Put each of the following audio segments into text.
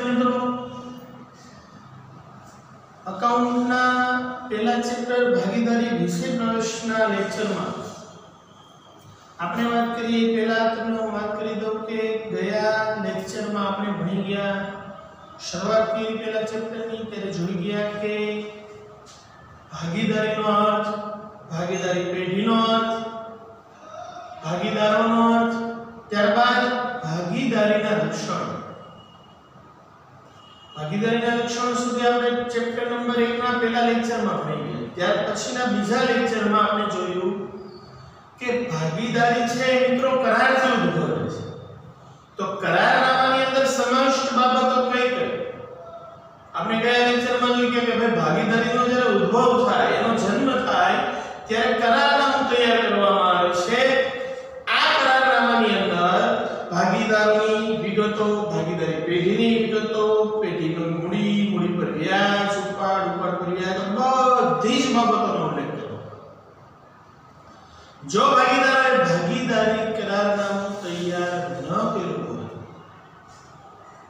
મિત્રો અકાઉન્ટના પહેલા ચેપ્ટર ભાગીદારી વિશે પ્રશ્નના લેક્ચરમાં આપણે વાત કરીએ પહેલા તમને વાત કરી દઉં કે ગયા લેક્ચરમાં આપણે ભણી ગયા શરૂઆત કરી પહેલા ચેપ્ટરની ત્યારે જોઈ ગયા કે ભાગીદારીનો અર્થ ભાગીદારી પેઢીનો અર્થ ભાગીદારોનો અર્થ ત્યારબાદ ભાગીદારીના લક્ષણો ભાગીદારીના લક્ષણો સુધી આપણે ચેપ્ટર નંબર 1 ના પહેલા લેક્ચરમાં ભણી ગયા ત્યાર પછીના બીજા લેક્ચરમાં આપણે જોયું કે ભાગીદારી છે મિત્રો કરારથી ઉદ્ભવે છે તો કરારનામાની અંદર સમાવિષ્ટ બાબતો કઈ કઈ આપણે ગયા લેક્ચરમાં જોયું કે ભાઈ ભાગીદારીનો જ્યારે ઉદ્ભવ થાય એનો જન્મ થાય ત્યારે કરારનામું તૈયાર કરવામાં આવે છે આ કરારનામાની અંદર ભાગીદારોની વિગતો ભાગીદારી પેઢીની વિગતો પેઢીનું મૂડી પર વ્યાજ ઉપાડ પર વ્યાજ બધી જ બાબતોનો ઉલ્લેખ કર્યો જો ભાગીદારે ભાગીદારી કરારનામું તૈયાર ન કર્યું હોય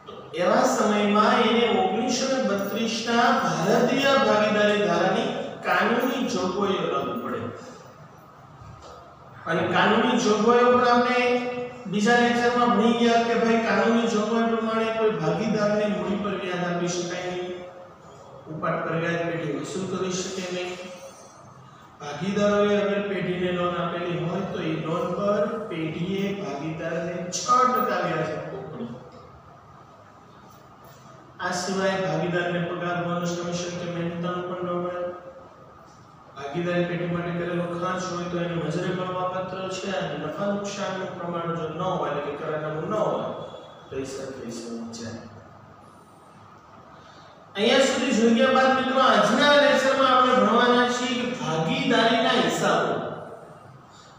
તો એવા સમયમાં એને 1932 ના ભારતીય ભાગીદારી ધારાની કાનૂની જોગવાઈઓ લાગુ પડે અને કાનૂની જોગવાઈઓ પણ આપણે બીજા લેક્ચરમાં ભણી ગયા કે ભાઈ કાનૂની જોગવાઈ પ્રમાણે કોઈ ભાગીદારને મૂડી પર વ્યાજ આપી શકાય નહીં ઉપાડ પર વ્યાજ પેઢી વસૂલ કરી શકે નહીં ભાગીદારોએ અગર પેઢીને લોન આપેલી હોય તો એ લોન પર પેઢીએ ભાગીદારને 6% વ્યાજ આપવું પડે આ સિવાય ભાગીદારને પગાર બોનસ કમિશન કે મહેનતાણું પણ ન મળે ભાગીદારી પેઢી માટે કરેલો ખર્ચ હોય તો એને મજૂરી મળવાપાત્ર છે અને નફા નુકસાનનું પ્રમાણ જો ન હોય એટલે કે કરારનામું ન હોય તો એ સરકારી સમજાય અહીંયા સુધી જોઈ ગયા બાદ મિત્રો આજના લેક્ચરમાં આપણે ભણવાના છીએ કે ભાગીદારીના હિસાબો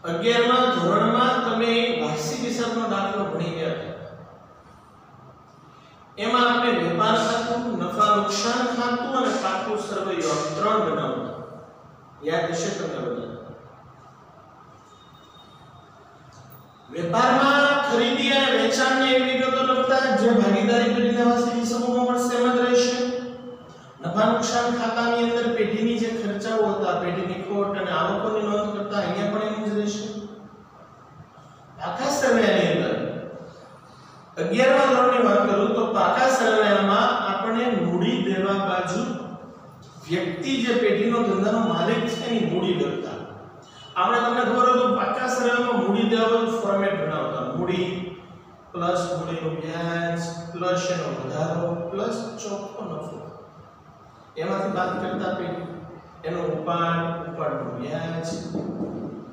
11મા ધોરણમાં તમે વાર્ષિક હિસાબનો દાખલો ભણી ગયા એમાં આપણે વેપાર ખાતું નફા નુકસાન ખાતું અને પાકું સરવૈયો ત્રણ બનાવતા યાદ હશે તમને બધા વેપારમાં ખરીદી અને વેચાણની એવી વિગતો લખતા જે ભાગીદારી પેઢીના વાર્ષિક હિસાબોમાં મળશે એમ જ રહેશે નફા નુકસાન ખાતાની અંદર પેઢીની જે ખર્ચાઓ હતા પેઢીની ખોટ અને આવકોની નોંધ કરતા અહીંયા પણ એમ જ રહેશે પાકા સરવૈયાની અંદર 11મા ધોરણની વાત કરું તો પાકા સરવૈયામાં આપણે મૂડી દેવા બાજુ વ્યક્તિ જે પેઢીનો ધંધાનો માલિક છે એની મૂડી લખતા આપણે તમને ખબર હોય તો પાકા સરવૈયામાં મૂડી દેવા બાજુ ફોર્મેટ બનાવતા મૂડી પ્લસ મૂડીનો વ્યાજ પ્લસ એનો વધારો પ્લસ ચોખ્ખો નફો એમાંથી બાદ કરતા પેઢી એનો ઉપાડનો વ્યાજ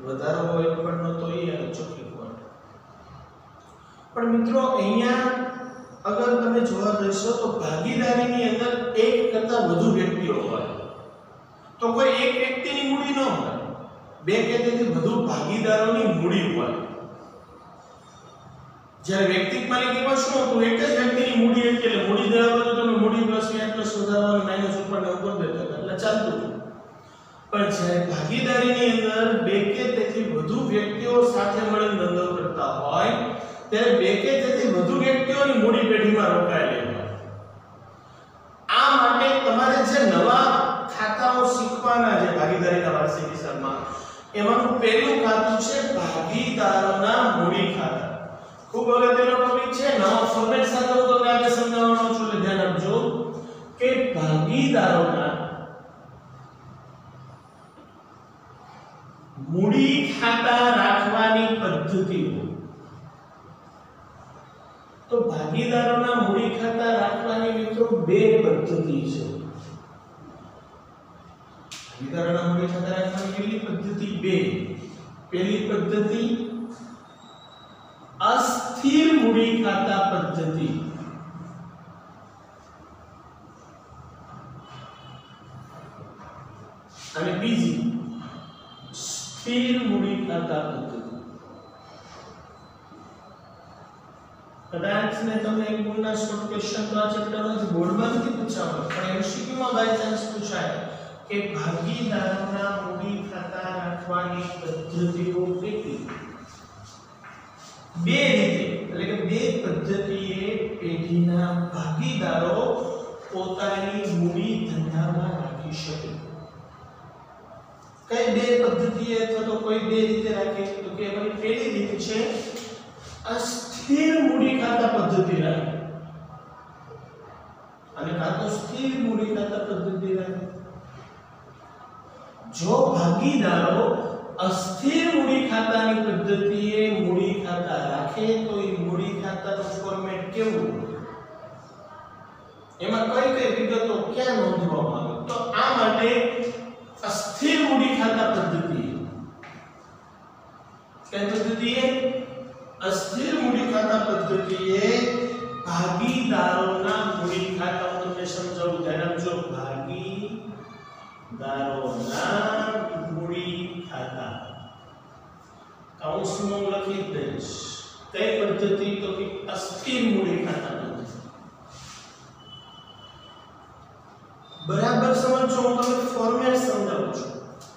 વધારો હોય ઉપાડનો તો એ અને ચોખ્ખી ખોટ પણ મિત્રો અહીંયા અગર તમે જોવા જશો તો ભાગીદારીની અંદર એક કરતા વધુ વ્યક્તિઓ હોય તો કોઈ એક વ્યક્તિની મૂડી ન હોય બે કે તેથી વધુ ભાગીદારોની મૂડી હોય જ્યારે વ્યક્તિગત માલિકીમાં શું હતું એક જ વ્યક્તિની મૂડી હતી એટલે મૂડી દેવા બાજુ તમે મૂડી પ્લસ વ્યાજ પ્લસ વધારો અને માઈનસ ઉપરને ઉપર દેતા હતા એટલે ચાલતું હતું પણ જ્યારે ભાગીદારીની અંદર બે કે તેથી વધુ વ્યક્તિઓ સાથે મળીને ધંધો કરતા હોય ત્યારે બે કે તેથી વધુ વ્યક્તિઓની મૂડી પેઢીમાં રોકાયેલી હોય આ માટે તમારે જે નવા ખાતાઓ શીખવાના છે ભાગીદારીના વાર્ષિક હિસાબમાં એમાંનું પહેલું ખાતું છે ભાગીદારોના મૂડી ખાતા ખૂબ અગત્યનો ટોપિક છે નવા ફોર્મેટ સાથે હું તમને આગળ સમજાવવાનો છું એટલે ધ્યાન આપજો કે ભાગીદારોના મૂડી ખાતા રાખવાની પદ્ધતિઓ તો ભાગીદારોના મૂડી ખાતા રાખવાની મિત્રો બે પદ્ધતિ છે ભાગીદારોના મૂડી ખાતા રાખવાની કેટલી પદ્ધતિ બે પહેલી પદ્ધતિ અસ્થિર મૂડી ખાતા પદ્ધતિ અને બીજી સ્થિર મૂડી ખાતા પદ્ધતિ કદાચ ને તમને એક ગુણના શોર્ટ ક્વેશ્ચન તો આ ચેપ્ટરમાંથી બોર્ડમાં નથી પૂછાવાનો પણ MCQ માં બાય ચાન્સ પૂછાય કે ભાગીદારોના મૂડી ખાતા રાખવાની પદ્ધતિઓ કેટલી બે રીતે એટલે કે બે પદ્ધતિએ પેઢીના ભાગીદારો પોતાની મૂડી ધંધામાં રાખી શકે. કઈ બે પદ્ધતિએ અથવા તો કોઈ બે રીતે રાખે તો કે એની પહેલી રીત છે અસ્થિર મૂડી ખાતા પદ્ધતિ રાખે અને કાં તો સ્થિર મૂડી ખાતા પદ્ધતિ રાખે. જો ભાગીદારો અસ્થિર મૂડી ખાતાની પદ્ધતિએ મૂડી ખાતા રાખે તો એ મૂડી ખાતાનું ફોર્મેટ કેવું, એમાં કઈ કઈ વિગતો ક્યાં નોંધવામાં આવે, તો આ માટે અસ્થિર મૂડી ખાતા પદ્ધતિ કઈ પદ્ધતિએ અસ્થિર મૂડી ખાતા પદ્ધતિએ ભાગીદારોના મૂડી ખાતા હું તમને સમજાવું ધ્યાન આપજો. ભાગીદારોના મૂડી ખાતા કૌંસમાં લખી દઈશ. કઈ પદ્ધતિ તો કે અસ્થિર મૂડી ખાતા પદ્ધતિ. બરાબર સમજો, હું તમને ફોર્મેટ સમજાવું છું.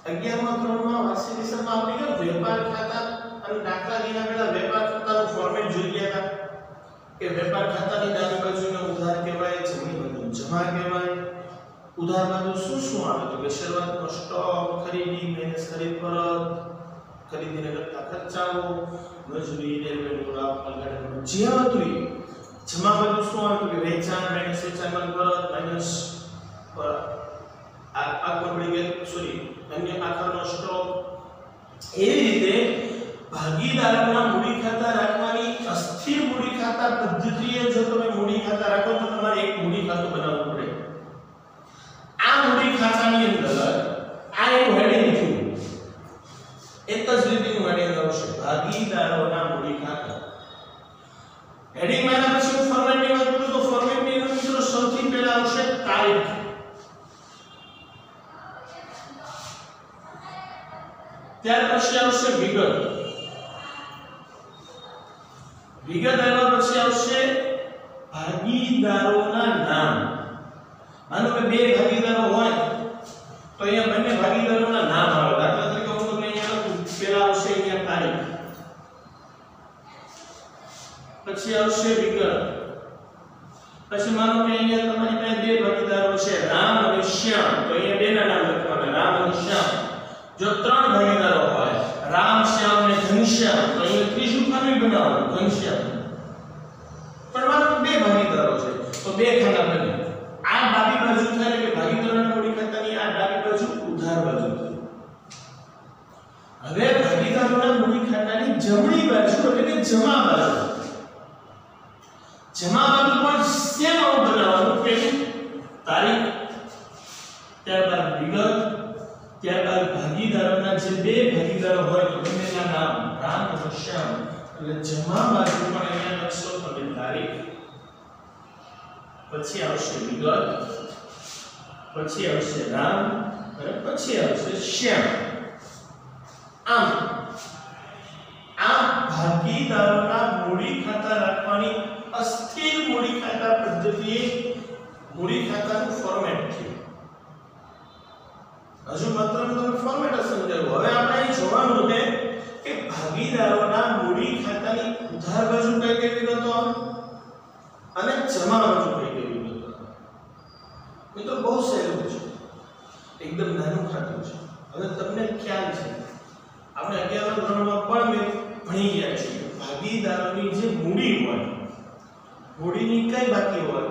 11મા ધોરણમાં વાર્ષિક વિષયમાં આપણે કે વેપાર ખાતા અને દાખલા લીધા પહેલા વેપાર ખાતાનું ફોર્મેટ જોઈ ગયા હતા કે વેપાર ખાતાની ડાબી બાજુને ઉધાર કહેવાય, જમણી બાજુ જમા કહેવાય. ઉધાર બાજુ શું શું આવે તો કે શરૂઆતનો સ્ટોક, ખરીદી, મહેનત, ખરીદ પરત, ખરીદીને લગતા ખર્ચાઓ, મજૂરી, રેલવેનું લાભ, પગારનું જે હતું એ. જમા બાજુ શું આવે તો કે વેચાણ, માઈનસ વેચાણ પરત, માઈનસ આગળ પડી ગયેલ અન્ય આખરનો સ્ટોક. એવી રીતે ભાગીદારોના મૂડી ખાતા રાખવાની અસ્થિર મૂડી ખાતા પદ્ધતિએ જો તમે મૂડી ખાતા રાખો તો તમારે એક મૂડી ખાતું બનાવવું પડે. આ મૂડી ખાતાની અંદર આ એક હેડિંગ થયું, એક જ રીતનું હેડિંગ આવશે ભાગીદારોના મૂડી ખાતા. હેડિંગ માં પછી ફોર્મેટની વાત કરું તો ફોર્મેટની અંદર મિત્રો સૌથી પહેલા આવશે તારીખ. ત્યાર પછી આવશે વિગત. વિગત આવ્યા પછી આવશે ભાગીદારોના નામ. માનો કે બે ભાગીદારો હોય તો અહીંયા બંને ભાગીદારોના નામ આવે. દાખલા તરીકે હું તમને અહીંયા લખું, પહેલા આવશે અહીંયા તારીખ, પછી આવશે વિગત, પછી માનો કે અહીંયા તમારી પાસે બે ભાગીદારો છે રામ અને શ્યામ, તો અહીંયા બેના નામ લખવાના રામ અને શ્યામ. જો ત્રણ ભાગીદારો હોય રામ, શ્યામ અને ઘનશ્યામ, તો અહીંયા ત્રીજું ખાનું બનાવવાનું ઘનશ્યામ. પણ માનો બે ભાગીદારો છે તો બે ખાના બને. આ ડાબી બાજુ થાય કે ભાગીદારોના મૂડી ખાતાની આ ડાબી બાજુ ઉધાર બાજુ થાય. હવે ભાગીદારોના મૂડી ખાતાની જમણી બાજુ એટલે કે જમા બાજુ. જમા બાજુ પણ સેમ આવું બનાવવાનું કે તારીખ, ત્યારબાદ વિગત, ત્યારબાદ ભાગીદારોના જે બે ભાગીદારો હોય તો બંનેના નામ રામ અને શ્યામ. એટલે જમા બાજુ પણ અહીંયા લખશો તમે તારીખ, પછી આવશે વિગત, પછી આવશે રામ અને પછી આવશે શ્યામ. આમ આ ભાગીદારોના મૂડી ખાતા રાખવાની અસ્થિર મૂડી ખાતા પદ્ધતિએ મૂડી ખાતાનું ફોર્મેટ છે. હજુ માત્ર તમને ફોર્મેટ સમજાવ્યું. હવે આપણે અહીં જોવાનું છે કે ભાગીદારોના મૂડી ખાતાની ઉધાર બાજુ કઈ કઈ વિગતો આવે અને જમા બાજુ કઈ કઈ વિગતો આવે. મિત્રો બહુ સહેલું છે, એકદમ નાનું ખાતું છે. હવે તમને ખ્યાલ છે આપણે 11મા ધોરણમાં પણ ભણી ગયા છીએ ભાગીદારોની જે મૂડી હોય, મૂડીની કઈ બાકી હોય,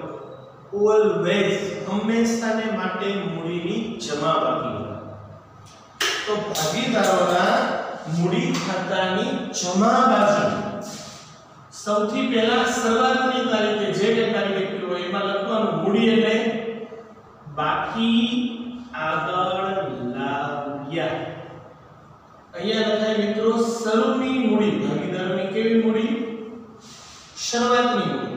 ઓલવેઝ હંમેશાને માટે મૂડીની જમા બાકી હોય. તો ભાગીદારોના મૂડી ખાતાની જમા બાજુ સૌથી પહેલા શરૂઆતની તારીખે જે કે તારીખે હોય એમાં લખવાનું મૂડી એટલે બાકી આગળ લાવ્યા. અહીંયા લખાય મિત્રો શરૂની મૂડી. ભાગીદારોની કેવી મૂડી? શરૂઆતની મૂડી.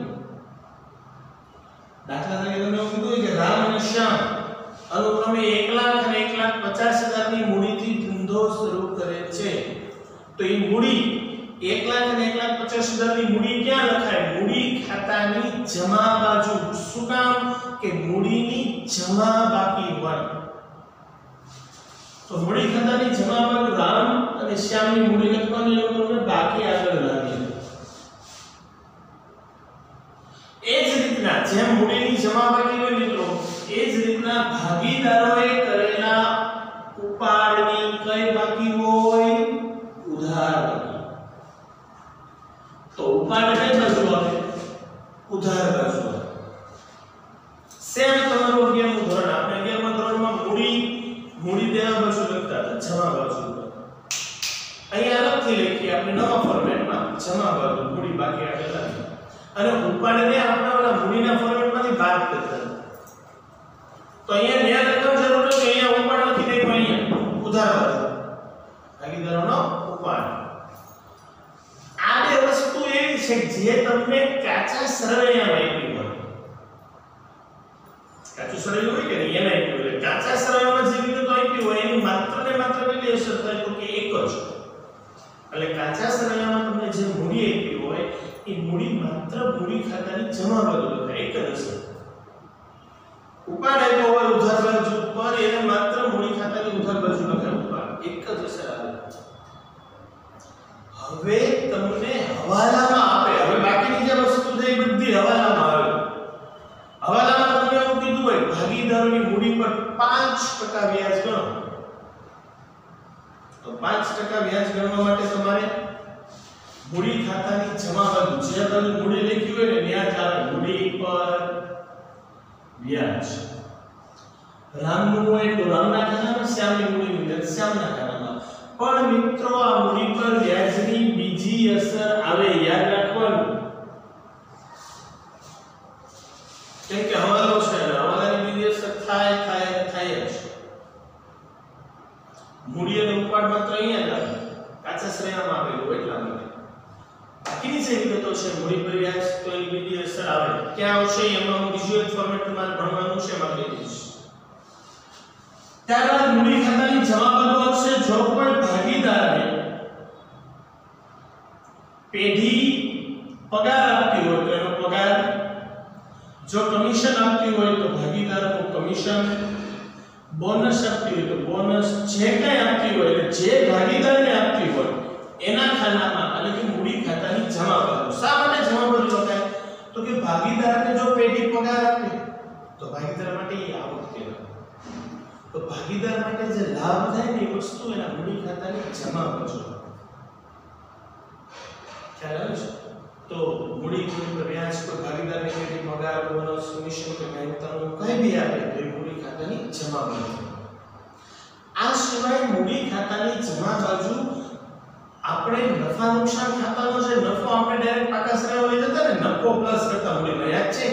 દાખલા તરીકે તમે એવું કીધું કે રામ અને શ્યામ અનુક્રમે 1,00,000 અને 1,50,000 ની મૂડીથી ધંધો શરૂ કરે છે. તો એ મૂડી 1,00,000 અને 1,50,000 ની મૂડી ક્યાં લખાય? મૂડી ખાતાની જમા બાજુ. શું કામ? કે મૂડીની જમા બાકી હોય. તો મૂડી ખાતાની જમા બાજુ રામ અને શ્યામની મૂડી લખવાની, એનો તમને બાકી આગળ લાગે. એ કઈ બાકી હોય? ઉધાર બાકી. તો ઉપાડ કઈ બાજુ આવે? ઉધાર બાજુ આવે. સેમ તમારું 11મું ધોરણ, આપણે 11મા ધોરણમાં મૂડી દેવા બાજુ લખતા હતા, જમા બાજુ. અહીંયા અલગથી લખીએ આપણે નવા ફોર્મેટમાં, જમા બાજુ મૂડી બાકી આવેલા અને ઉપાડને આપણે ઓલા મૂડીના ફોર્મેટમાંથી બાદ કરતા. તો અહીંયા ધ્યાન રાખવાની જરૂર છે કે અહીંયા ઉપાડ નથી દેખાય, અહીંયા ઉધાર બાજુ ભાગીદારોનો ઉપાડ. આ બે વસ્તુ એવી છે જે તમને કાચા સરવૈયામાં આપી હોય. કાચું સરવૈયું હોય કે નહીં એને આપ્યું હોય. કાચા સરવૈયામાં જે વિગતો આપી હોય એની માત્ર ને માત્ર કેટલી અસર થાય તો કે એક જ. એટલે કાચા સરવૈયામાં તમને જે મૂડી આપી હોય એ મૂડી માત્ર મૂડી ખાતાની જમા બાજુ લખાય, એક જ અસર. ઉપાડ આપ્યો હોય ઉધાર બાજુ પર એને માત્ર મૂડી ખાતાની ઉધાર બાજુ લખાય, ઉપાડ એક જ અસર આવે. હવે તમને હવાલામાં આપે, હવે બાકીની જે વસ્તુ છે એ બધી હવાલામાં આવે. હવાલામાં તમને એવું કીધું હોય ભાગીદારોની મૂડી પર 5% વ્યાજ ગણો. તો 5% વ્યાજ ગણવા માટે તમારે મૂડી ખાતાની જમા બાજુ જે બાજુ મૂડી લખી હોય ને ત્યાં જ આવે મૂડી પર વ્યાજ. રામનું હોય તો રામના ખાતામાં, શ્યામની મૂડીની વ્યાજ શ્યામના ખાતામાં. પણ મિત્રો આ મૂડી પર વ્યાજની બીજી અસર આવે, યાદ રાખવાનું. કેમ કે હવાલો છે ને હવાલાની બીજી અસર થાય જ. મૂડી અને ઉપાડ માત્ર અહીંયા જ આવે, કાચા શ્રેયામાં આપેલું હોય એટલા માટે. બાકીની જે વિગતો છે મૂડી પર વ્યાજ તો એની બીજી અસર આવે. ક્યાં આવશે એમાં બીજું એક ફોર્મેટ તમારે ભણવાનું છે, એમાં કહી દઈશ. ત્યારબાદ મૂડી ખાતાની જમા બાજુ આવશે જો કોઈ ભાગીદારને પેઢી પગાર આપતી હોય તો એનો પગાર, જો કમિશન આપતી હોય તો ભાગીદારનું કમિશન, બોનસ આપતી હોય તો બોનસ, જે કંઈ આપતી હોય એટલે જે ભાગીદારને આપતી હોય એના ખાતામાં, એટલે કે મૂડી ખાતાની જમા બાજુ. શા માટે જમા બાજુ લખાય? તો કે ભાગીદારને જો પેઢી પગાર આપે તો ભાગીદાર માટે એ આવક કહેવાય. તો ભાગીદાર માટે જે લાભ થાય ને એ વસ્તુ એના મૂડી ખાતાની જમા બાજુ. ખ્યાલ આવે છે? તો મૂડી પર વ્યાજ કોઈ ભાગીદારને પેઢી પગાર, બોનસ, કમિશન કે મહેનતાણું કંઈ બી આપે તો એ મૂડી ખાતાની જમા બાજુ. આ સિવાય મૂડી ખાતાની જમા બાજુ આપણે નફા નુકસાન ખાતાનો છે, નફો આપણે ડાયરેક્ટ પાકા સરવાળે લઈ જતા ને, નફો પ્લસ કરતા મૂડીમાં યાદ છે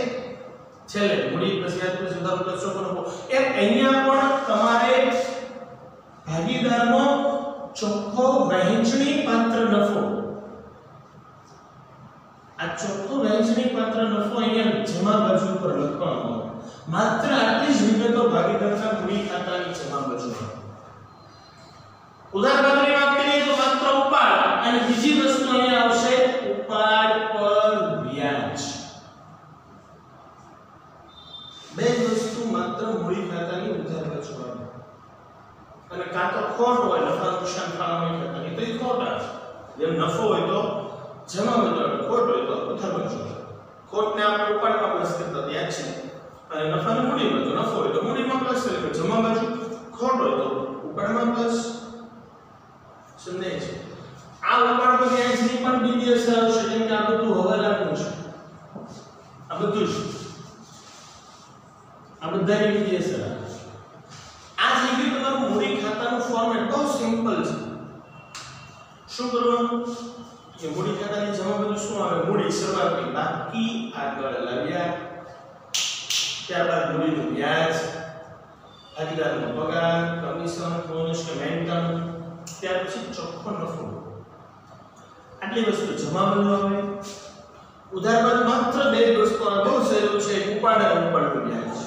છેલ્લે મૂડી પ્લસ વ્યાજ પ્લસ ઉધાર પ્લસ ચોખ્ખો નફો. એમ અહીંયા પણ તમારે ભાગીદારનો ચોખ્ખો વહેંચણી પાત્ર નફો, આ ચોખ્ખો વહેંચણી પાત્ર નફો અહીંયા જમા બાજુ પર લખવાનો. માત્ર આટલી જ વિગતો ભાગીદારના મૂડી ખાતાની જમા બાજુ. ઉધાર બાજુની વાત કરીએ તો માત્ર ઉપાડ અને બીજી વસ્તુ અહીંયા આવશે ઉપાડ પર વ્યાજ. બે વસ્તુ માત્ર મૂડી ખાતાની ઉધાર બાજુ આવે. અને કાં તો ખોટ હોય નફા નુકસાન ફાળવણી ખાતાની તો એ ખોટ આવે. જેમ નફો હોય તો જમા બાજુ આવે, ખોટ હોય તો ઉધાર બાજુ આવે. ખોટને આપણે ઉપાડમાં પ્લસ કરતા યાદ છે, અને નફાને મૂડીમાં, તો નફો હોય તો મૂડીમાં પ્લસ એટલે જમા બાજુ, ખોટ હોય તો ઉપાડમાં પ્લસ. સમજાય છે? આ ઉપાડ પર વ્યાજની પણ બીજી અસર આવશે, કેમ કે આ બધું હવાલાનું છે. આ બધું જ આ બધાની બીજી અસર આવે. આ થઈ ગયું તમારું મૂડી ખાતાનું ફોર્મેટ. બહુ સિમ્પલ છે. શું કરવાનું કે મૂડી ખાતાની જમા બાજુ શું આવે? મૂડી શરૂઆતની બાકી આગળ લાવ્યા, ત્યારબાદ મૂડીનું વ્યાજ, ભાગીદારનો પગાર, કમિશન, બોનસ કે મહેનતાણું, ત્યાર પછી ચોખ્ખો નફો. આટલી વસ્તુ જમા બાજુ આવે. ઉધાર બાજુ માત્ર બે વસ્તુ આવે. બહુ સહેલું છે, ઉપાડ અને ઉપાડનું વ્યાજ.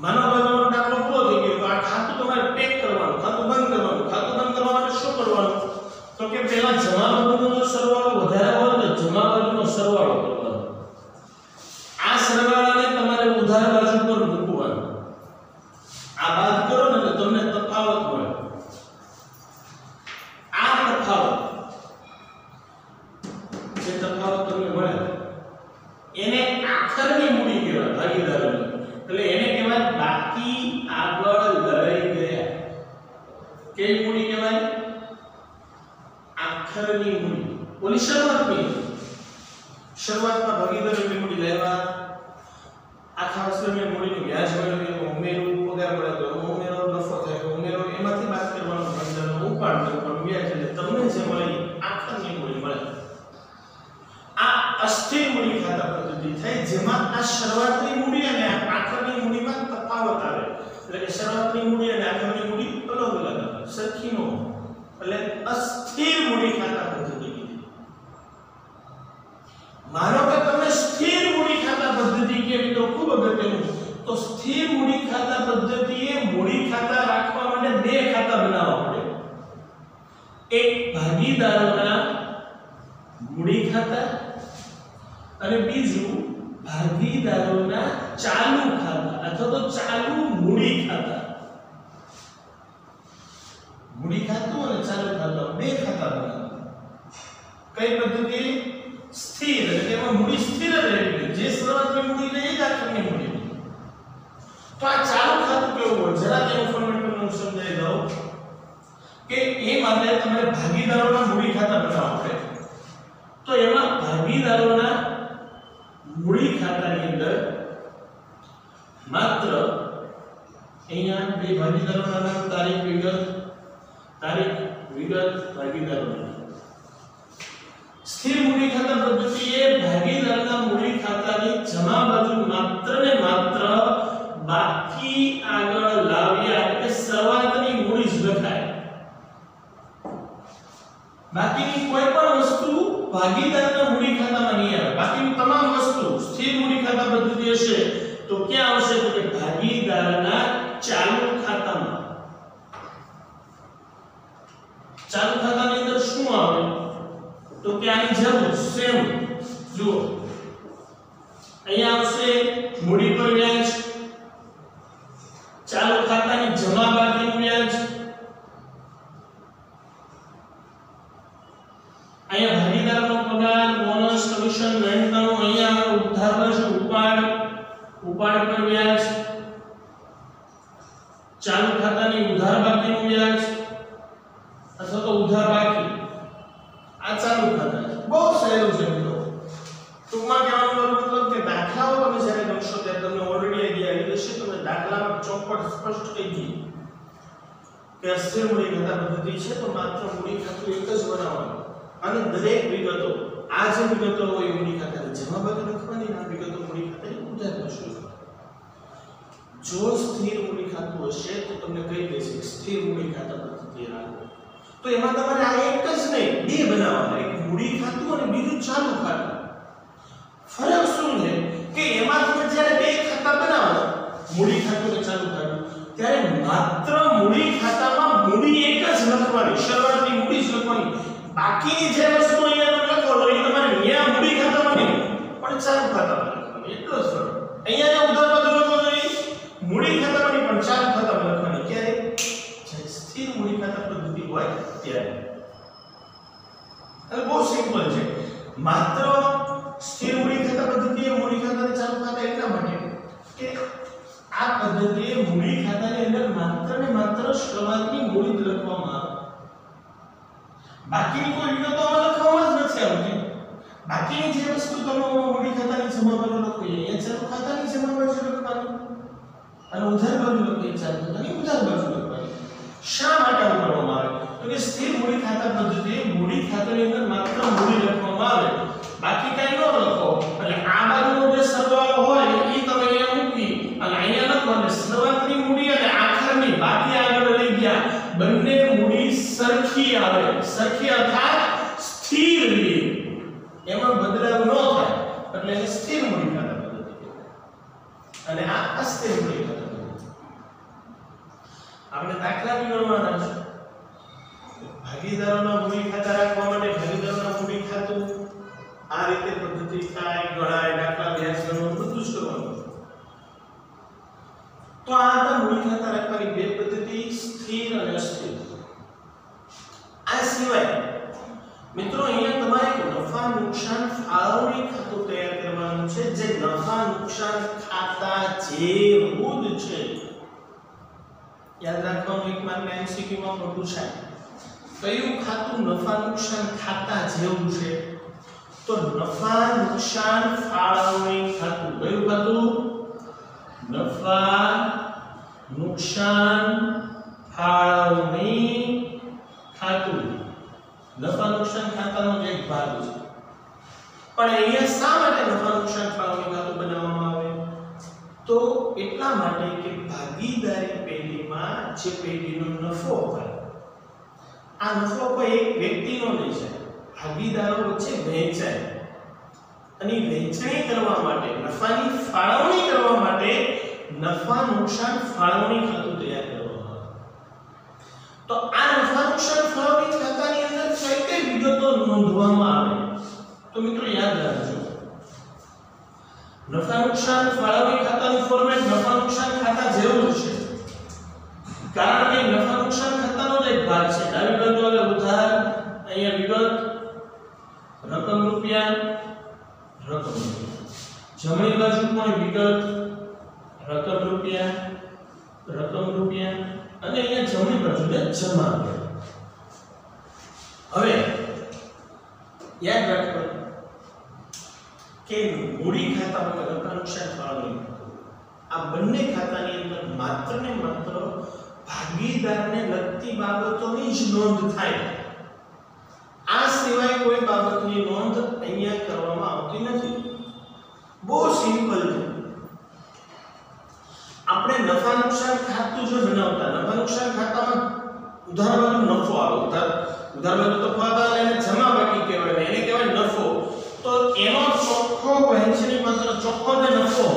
માનવ બાજુનો દાખલો પૂરો થઈ ગયો. આ ખાતું તમારે પેક કરવાનું, ખાતું બંધ કરવાનું. ખાતું બંધ કરવા માટે શું કરવાનું? તો કે પહેલા જમા બાજુનો સરવાળો વધારે હોય તો જમા બાજુનો સરવાળો કરવાનો. આ સરવાળાને તમારે ઉધાર બાજુ પર મૂકવાનો. આ બાદ કરો ને તો તમને તફાવત મળે. આ તફાવત જે તફાવત તમને મળે એને આખરની મૂડી કહેવાય ભાગીદારોની. એટલે એને કહેવાય બાકી આગળ લઈ ગયા કે આખરની મૂડી ઓલી શરૂઆતમાં ભાગીદારોની મૂડી લેવા આખા વર્ષની મૂડીનું વ્યાજ મળે ઉમેરો પગાર મળે તો ઉમેરો નફો થાય તો ઉમેરો એમાંથી બાદ કરવાનો ભંડોળનો ઉપાડ પણ વ્યાજ એટલે તમને જે મળે આખરની મૂડી મળે આ અસ્થિર મૂડી ખાતા પદ્ધતિ થાય જેમાં આ શરૂઆતની મૂડી અને આખરની મૂડીમાં તફાવત આવે એટલે કે શરૂઆતની મૂડી અને આખરની મૂડી અલગ અલગ આવે સરખી ન એટલે અસ્થિર મૂડી ખાતા પદ્ધતિ માનો કે તમને સ્થિર મૂડી ખાતા પદ્ધતિ કેવી તો ખૂબ અગત્યનું તો સ્થિર મૂડી ખાતા પદ્ધતિએ મૂડી ખાતા રાખવા માટે બે ખાતા બનાવવા પડે એક ભાગીદારોના મૂડી ખાતા અને બીજું ભાગીદારોના ચાલુ ખાતા અથવા તો ચાલુ મૂડી ખાતા મૂડી ખાતું અને ચાલુ ખાતું બે ખાતા બનાવવા કઈ પદ્ધતિ સ્થિર એટલે તેમાં મૂડી સ્થિર રહેવી જે શરૂઆતની મૂડી લે એ જ આખરની મૂડી તો આ ચાલુ ખાતું કેવું હોય જરા તેનું ફોર્મેટ હું સમજાવી દઉં કે એ માટે તમારે ભાગીદારોના મૂડી ખાતા બનાવવા પડે તો એમાં ભાગીદારોના મૂડી ખાતાની અંદર માત્ર અહીંયા બે ભાગીદારોના નામ તારીખ વિગત ભાગીદારોના સ્થિર મૂડી ખાતા પદ્ધતિએ ભાગીદારના મૂડી ખાતાની જમા બાજુ માત્ર ને માત્ર બાકી આગળ લાવ્યા એટલે શરૂઆતની મૂડી જ લખાય બાકીની કોઈ પણ વસ્તુ ભાગીદારના મૂડી ખાતામાં નહીં આવે બાકીની તમામ વસ્તુ સ્થિર મૂડી ખાતા પદ્ધતિ હશે તો ક્યાં આવશે તો કે ભાગીદારના ચાલુ ખાતામાં ચાલુ ખાતાની અંદર શું આવે તો કે આની જરૂર સેમ જુઓ અહીંયા આવશે મૂડી પર વ્યાજ ચાલુ ખાતાની જમા બાકીનું વ્યાજ અહીંયા ભાગીદારનો પગાર બોનસ કમિશન વેતન અહીંયા ઉધાર બાજુ ઉપાડ પર વ્યાજ ચાલુ ખાતાની ઉધાર બાકીનું વ્યાજ અથવા તો ઉધાર બાકી આ ચાલુ ખાતા બહુ સહેલું છે મિત્રો ટૂંકમાં કહેવાનો મતલબ કે દાખલાઓ તમે જ્યારે ગણશો ત્યારે તમને ઓલરેડી આઈડિયા આવી જશે તમે દાખલામાં ચોપડ સ્પષ્ટ થઈ ગઈ કે અસ્થિર મૂડી ખાતા પદ્ધતિ છે તો માત્ર મૂડી ખાતું એક જ બનાવવાનું અને દરેક વિગતો આ જે વિગતો હોય મૂડી ખાતાની જમા બાજુ લખવાની આ વિગતો મૂડી ખાતાની ઉધાર બાજુ જો સ્થિર મૂડી ખાતું હશે તો તમને કહી દેશે સ્થિર મૂડી ખાતા પદ્ધતિ રાખો તો એમાં તમારે આ એક જ નહીં બે બનાવવાના એક મૂડી ખાતું અને બીજું ચાલુ ખાતું ફરક શું છે કે એમાં તમે જ્યારે બે ખાતા બનાવો મૂડી ખાતું અને ચાલુ ખાતું ત્યારે માત્ર મૂડી ખાતામાં મૂડી એક જ લખવાની શરૂઆતની મૂડી જ લખવાની બાકીની જે વસ્તુ અહીંયા તમે લખો એ તમારે અહીંયા મૂડી ખાતામાં નહીં પણ ચાલુ ખાતામાં લખવાની એટલો જ ફરક અહીંયા જે ઉધાર બાજુ લખો જોઈએ મૂડી ખાતામાં નહીં પણ ચાલુ ખાતામાં લખવાની ક્યારે સ્થિર મૂડી ખાતા પદ્ધતિ હોય ત્યારે એટલે બહુ સિમ્પલ છે માત્ર સ્થિર મૂડી ખાતા પદ્ધતિએ મૂડી ખાતાને ચાલુ ખાતા એટલા માટે કે આ પદ્ધતિએ મૂડી ખાતાની અંદર માત્ર ને માત્ર શરૂઆતની મૂડી જ લખવામાં આવે બાકીની કોઈ વિગતો આમાં લખવામાં જ નથી આવતી બાકીની જે વસ્તુ તમે મૂડી ખાતાની જમા બાજુ લખો એ ચાલુ ખાતાની જમા બાજુ લખવાની અને ઉધાર બાજુ લખો એ ચાલુ ખાતાની ઉધાર બાજુ લખવાની શા માટે આવું કરવામાં આવે તો કે સ્થિર મૂડી ખાતા પદ્ધતિએ મૂડી ખાતાની અંદર માત્ર મૂડી લખવામાં આવે બાકી કઈ ન લખો એટલે આ બાજુનો જે સરવાળો હોય એ તમે અહીંયા મૂકી અને અહીંયા લખો અને શરૂઆતની મૂડી અને આખરની બાકી આગળ લઈ ગયા બંને મૂડી સરખી આવે સરખી અર્થાત સ્થિર રહે એમાં બદલાવ ન થાય એટલે એને સ્થિર મૂડી ખાતા પદ્ધતિ અને આ અસ્થિર મૂડી ખાતા પદ્ધતિ આપણે દાખલા ગણવાના છે ભાગીદારોના મૂડી ખાતા રાખવા માટે ભાગીદારોના મૂડી ખાતું આ રીતે પદ્ધતિ થાય ગણાય દાખલા વ્યાજ ગણવાનું બધું જ કરવાનું તો આ હતા મૂડી ખાતા રાખવાની બે પદ્ધતિ સ્થિર અને અસ્થિર આ સિવાય મિત્રો અહીંયા તમારે એક નફા નુકસાન ફાળવણી ખાતું તૈયાર કરવાનું છે જે નફા નુકસાન ખાતા જેવું જ છે યાદ રાખવાનું એક માર્ક MCQ માં પૂછાય કયું ખાતું નફા નુકસાન ખાતા જેવું છે? તો નફા નુકસાન ફાળવણી ખાતું. કયું ખાતું? નફા નુકસાન ફાળવણી ખાતું. નફા નુકસાન ખાતાનો એક ભાગ છે. પણ અહીંયા શા માટે નફા નુકસાન ફાળવણી ખાતું બનાવવામાં આવે? તો એટલા માટે કે ભાગીદારી પેઢીમાં જે પેઢીનો નફો હોય, આ નફો કોઈ એક વ્યક્તિનો નહીં છે, ભાગીદારો વચ્ચે વહેંચાય. અને વહેંચણી કરવા માટે, નફાની ફાળવણી કરવા માટે નફા નુકસાન ફાળવણી ખાતું તૈયાર કરવામાં આવે. તો આ નફા નુકસાન ફાળવણી ખાતાની અંદર કઈ કઈ વિગતો નોંધવામાં આવે? તો મિત્રો યાદ રાખજો, નફા નુકસાન ફાળવણી ખાતાનું ફોર્મેટ નફા નુકસાન ખાતા જેવું છે. કારણ કે નફા નુકસાન ખાતાનો જ એક ભાગ છે. ડાબી બાજુ આવે ઉધાર, અહીંયા વિગત, રકમ રૂપિયા, રકમ રૂપિયા. જમણી બાજુ પણ વિગત, રકમ રૂપિયા, રકમ રૂપિયા, અને અહીંયા જમણી બાજુને જમા કરે. હવે યાદ રાખવાનું કે મૂડી ખાતા અને નફા નુકસાન ફાળવણી ખાતું, આ બંને ખાતાની અંદર માત્ર ને માત્ર ભાગીદારને લગતી બાબતોની જ નોંધ થાય. આ સિવાય કોઈ બાબતની નોંધ અહીંયા કરવામાં આવતી નથી. બહુ સિમ્પલ છે. આપણે નફા નુકસાન ખાતું જો બનાવતા, નફા નુકસાન ખાતામાં ઉધાર બાજુ નફો આવે, ઉધાર બાજુ તો ફાળા એને જમા બાકી કહેવાય, એને કહેવાય નફો. તો એનો ચોખ્ખો વહેંચણી પત્ર, ચોખ્ખો જે નફો,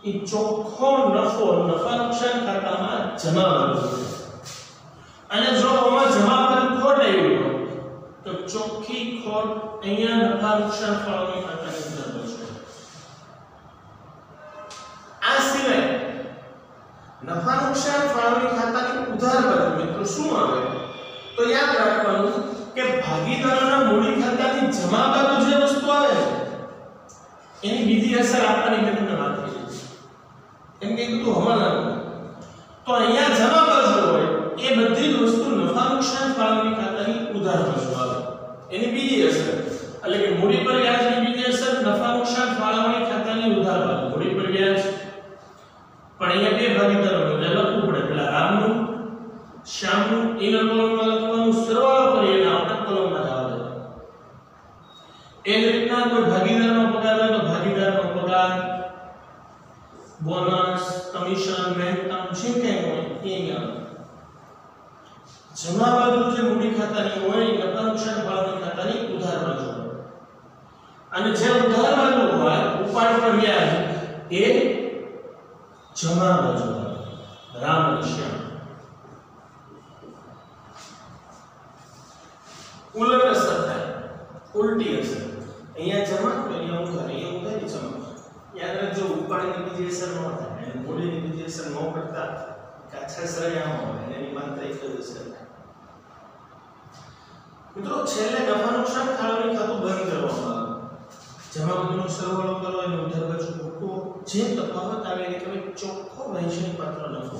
એ ચોખ્ખો નફો નફા નુકસાન ખાતામાં જમા બાજુ છે. અને જો આમાં જમા બાજુ ખોટ આવી હોય તો ચોખ્ખી ખોટ અહીંયા નફા નુકસાન ફાળવણી ખાતાની અંદર છે. આ સિવાય નફા નુકસાન ફાળવણી ખાતાની ઉધાર બાજુ મિત્રો શું આવે? તો યાદ રાખવાનું કે ભાગીદારોના મૂડી ખાતાની જમા બાજુ જે વસ્તુ આવે એની બીજી અસર આપવાની મેં તમને વાત કરી છે. એમ કે કીધું હવાલાનું. તો અહીંયા જમા બાજુ હોય એ બધી જ વસ્તુ નફા નુકસાન ફાળવણી ખાતાની ઉધાર બાજુ આવે, એની બીજી અસર. એટલે કે મૂડી પર વ્યાજની બીજી અસર નફા નુકસાન ફાળવણી ખાતાની ઉધાર બાજુ, મૂડી પર વ્યાજ. પણ અહીંયા બે ભાગીદારો એટલે લખવું પડે, પેલા રામનું શ્યામનું ઇનર કોલમમાં લખવાનું, સરવાળો કરી અને આઉટર કોલમમાં જવા દે. એ જ રીતના કોઈ ભાગીદારનો પગાર હોય તો ભાગીદારનો પગાર, બોનસ, કમિશન, મહેનતાણ જે કંઈ હોય એ અહીંયા. જમા બાજુ જે મૂડી ખાતાની હોય એ નફા નુકસાન ફાળવણી ખાતાની ઉધાર બાજુ હોય. અને જે ઉધાર બાજુ હોય ઉપાડ પર વ્યાજ એ જમા બાજુ હોય. રામ અને શ્યામ. ઉલટ અસર થાય, ઉલટી અસર. અહીંયા જમા તો અહીંયા ઉધાર, અહીંયા ઉધાર જમા. યાદ રાખજો, ઉપાડની બીજી અસર ન થાય અને મૂડીની બીજી અસર ન કરતા કાચા સરળિયામાં હોય, એની માત્ર એક જ અસર થાય. મિત્રો છેલ્લે નફા નુકસાન ફાળવણી ખાતું બંધ કરવામાં આવે. જમા બાજુનો સરવાળો કરો અને ઉધાર બાજુ મૂકો. જે તફાવત આવે એને કહેવાય ચોખ્ખો વહેંચણી પાત્ર નફો.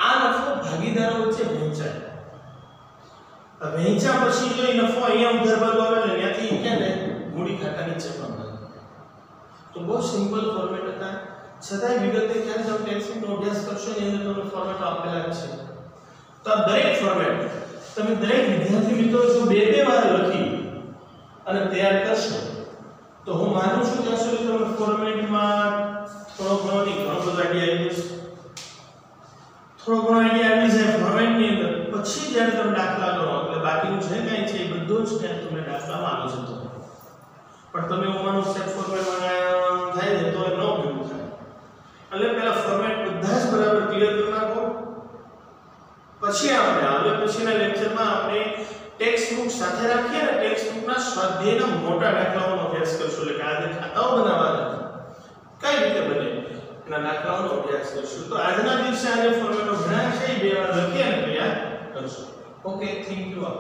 આ નફો ભાગીદારો વચ્ચે વહેંચાય. વહેંચ્યા પછી જો એ નફો અહીંયા ઉધાર બાજુ આવે એટલે ત્યાંથી કે ને મૂડી ખાતાની જમા બાજુ. તો બહુ સિમ્પલ ફોર્મેટ હતા. છતાંય વિગતે ખ્યાલ તમે ટેક્સ્ટબુકનો અભ્યાસ કરશો એની અંદર તમને ફોર્મેટ આપેલા જ છે. તો આ દરેક ફોર્મેટ તમે દરેક વિદ્યાર્થી મિત્રો જો બે વાર લખી અને તૈયાર કરશો તો હું માનું છું ત્યાં સુધી તમને ફોર્મેટમાં થોડો ઘણો બધો આઈડિયા આવી જશે. થોડો ઘણો આઈડિયા આવી જાય ફોર્મેટની અંદર. પછી જ્યારે તમે દાખલા કરો એટલે બાકીનું જે કાંઈ છે એ બધું જ ત્યાં તમને દાખલામાં આવી જતો. પણ તમે ઉમાનું સેટ ફોર્મેટમાં થાય છે તો એ ન ભેગું થાય. એટલે પહેલા ફોર્મેટ બધા જ બરાબર ક્લિયર કરી નાખો. પછી આપણે હવે પછીના લેક્ચરમાં આપણે ટેક્સ્ટ બુક સાથે રાખીએ અને ટેક્સ્ટ બુકના સ્વાધ્યાયના મોટા દાખલાઓનો અભ્યાસ કરશું. એટલે કે આજે ખાતાઓ બનાવવાના કઈ રીતે બને એના દાખલાઓનો અભ્યાસ કરશું. તો આજના દિવસે આજે ફોર્મેટો ભણ્યા છે એ બે વાર લખી અને તૈયાર કરશું. Okay, thank you.